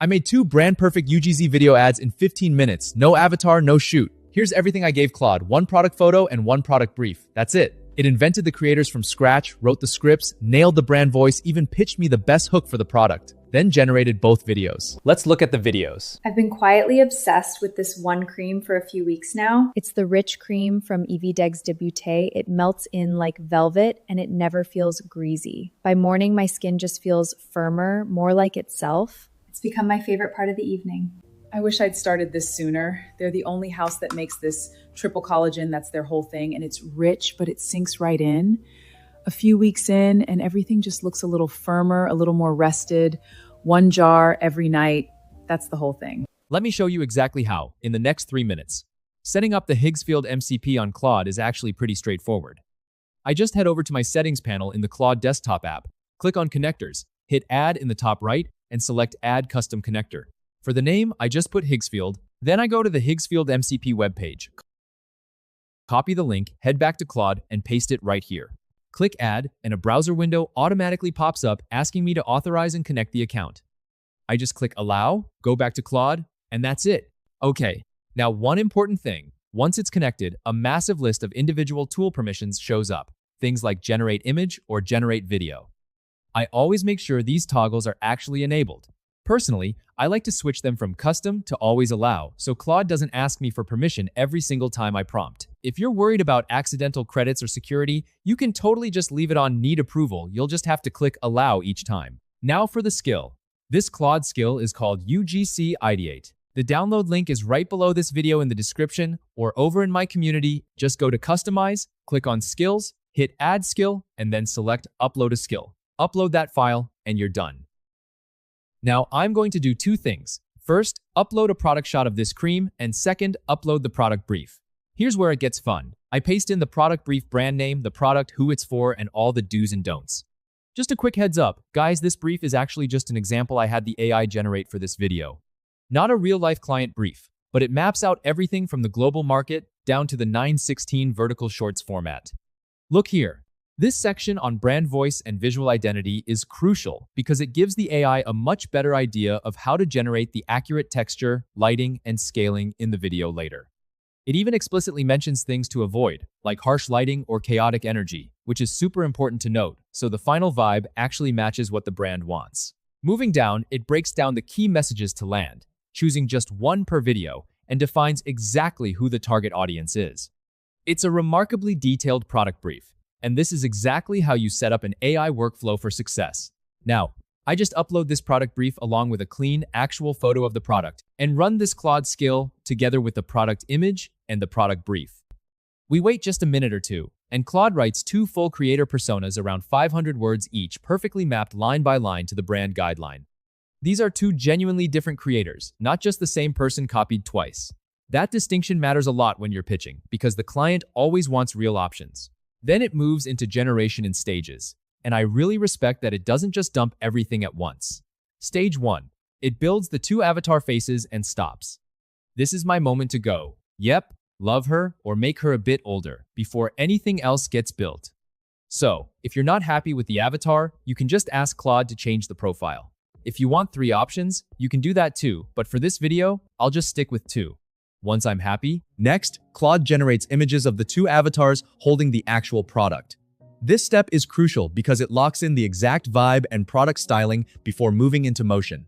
I made 2 brand-perfect UGC video ads in 15 minutes. No avatar, no shoot. Here's everything I gave Claude, 1 product photo and 1 product brief. That's it. It invented the creators from scratch, wrote the scripts, nailed the brand voice, even pitched me the best hook for the product, then generated both videos. Let's look at the videos. I've been quietly obsessed with this one cream for a few weeks now. It's the rich cream from Evie Debuté. It melts in like velvet and it never feels greasy. By morning, my skin just feels firmer, more like itself. It's become my favorite part of the evening. I wish I'd started this sooner. They're the only house that makes this triple collagen. That's their whole thing. And it's rich, but it sinks right in. A few weeks in and everything just looks a little firmer, a little more rested. 1 jar every night. That's the whole thing. Let me show you exactly how in the next 3 minutes. Setting up the Higgsfield MCP on Claude is actually pretty straightforward. I just head over to my settings panel in the Claude desktop app, click on connectors, hit add in the top right, and select add custom connector. For the name, I just put Higgsfield, then I go to the Higgsfield MCP webpage. Copy the link, head back to Claude, and paste it right here. Click add, and a browser window automatically pops up asking me to authorize and connect the account. I just click allow, go back to Claude, and that's it. Okay, now one important thing. Once it's connected, a massive list of individual tool permissions shows up. Things like generate image or generate video. I always make sure these toggles are actually enabled. Personally, I like to switch them from custom to always allow, so Claude doesn't ask me for permission every single time I prompt. If you're worried about accidental credits or security, you can totally just leave it on need approval. You'll just have to click allow each time. Now for the skill. This Claude skill is called ugc-ideate. The download link is right below this video in the description or over in my community. Just go to customize, click on skills, hit add skill, and then select upload a skill. Upload that file and you're done. Now, I'm going to do 2 things. First, upload a product shot of this cream, and second, upload the product brief. Here's where it gets fun. I paste in the product brief brand name, the product, who it's for, and all the do's and don'ts. Just a quick heads up, guys, this brief is actually just an example I had the AI generate for this video. Not a real-life client brief, but it maps out everything from the global market down to the 9:16 vertical shorts format. Look here. This section on brand voice and visual identity is crucial because it gives the AI a much better idea of how to generate the accurate texture, lighting, and scaling in the video later. It even explicitly mentions things to avoid, like harsh lighting or chaotic energy, which is super important to note, so the final vibe actually matches what the brand wants. Moving down, it breaks down the key messages to land, choosing just 1 per video, and defines exactly who the target audience is. It's a remarkably detailed product brief. And this is exactly how you set up an AI workflow for success. Now, I just upload this product brief along with a clean, actual photo of the product and run this Claude skill together with the product image and the product brief. We wait just a minute or 2, and Claude writes 2 full creator personas around 500 words each, perfectly mapped line by line to the brand guideline. These are 2 genuinely different creators, not just the same person copied twice. That distinction matters a lot when you're pitching, because the client always wants real options. Then it moves into generation in stages, and I really respect that it doesn't just dump everything at once. Stage 1. It builds the 2 avatar faces and stops. This is my moment to go, yep, love her or make her a bit older, before anything else gets built. So, if you're not happy with the avatar, you can just ask Claude to change the profile. If you want 3 options, you can do that too, but for this video, I'll just stick with 2. Once I'm happy, next, Claude generates images of the 2 avatars holding the actual product. This step is crucial because it locks in the exact vibe and product styling before moving into motion.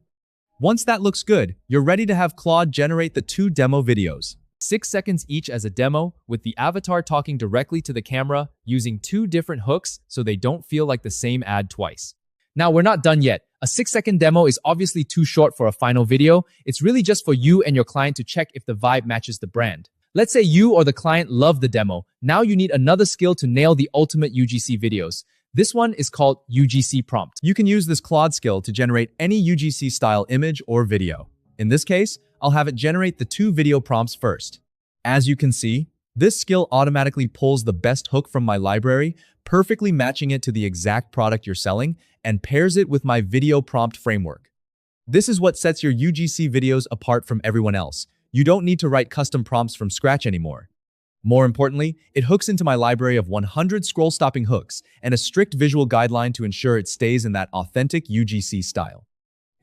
Once that looks good, you're ready to have Claude generate the 2 demo videos. 6 seconds each as a demo, with the avatar talking directly to the camera, using 2 different hooks so they don't feel like the same ad twice. Now, we're not done yet. A 6-second demo is obviously too short for a final video. It's really just for you and your client to check if the vibe matches the brand. Let's say you or the client love the demo. Now you need another skill to nail the ultimate UGC videos. This one is called ugc-prompt. You can use this Claude skill to generate any UGC-style image or video. In this case, I'll have it generate the 2 video prompts first. As you can see, this skill automatically pulls the best hook from my library, perfectly matching it to the exact product you're selling, and pairs it with my video prompt framework. This is what sets your UGC videos apart from everyone else. You don't need to write custom prompts from scratch anymore. More importantly, it hooks into my library of 100 scroll-stopping hooks and a strict visual guideline to ensure it stays in that authentic UGC style.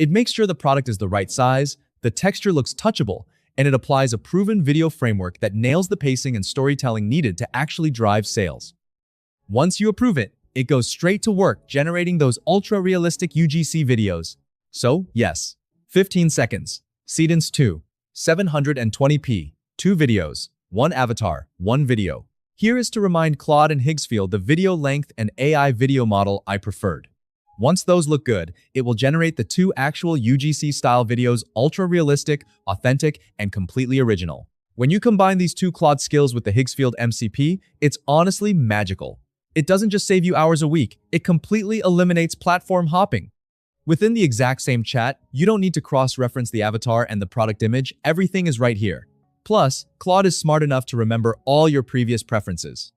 It makes sure the product is the right size, the texture looks touchable, and it applies a proven video framework that nails the pacing and storytelling needed to actually drive sales. Once you approve it, it goes straight to work generating those ultra-realistic UGC videos. So, yes, 15 seconds, Seedance 2, 720p, 2 videos, 1 avatar, 1 video. Here is to remind Claude and Higgsfield the video length and AI video model I preferred. Once those look good, it will generate the 2 actual UGC-style videos, ultra-realistic, authentic, and completely original. When you combine these 2 Claude skills with the Higgsfield MCP, it's honestly magical. It doesn't just save you hours a week, it completely eliminates platform hopping. Within the exact same chat, you don't need to cross-reference the avatar and the product image, everything is right here. Plus, Claude is smart enough to remember all your previous preferences.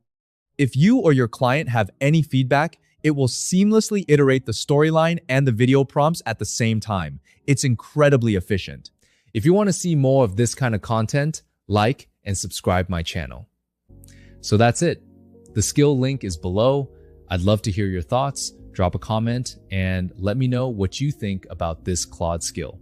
If you or your client have any feedback, it will seamlessly iterate the storyline and the video prompts at the same time. It's incredibly efficient. If you want to see more of this kind of content, like and subscribe my channel. So that's it. The skill link is below. I'd love to hear your thoughts. Drop a comment and let me know what you think about this Claude skill.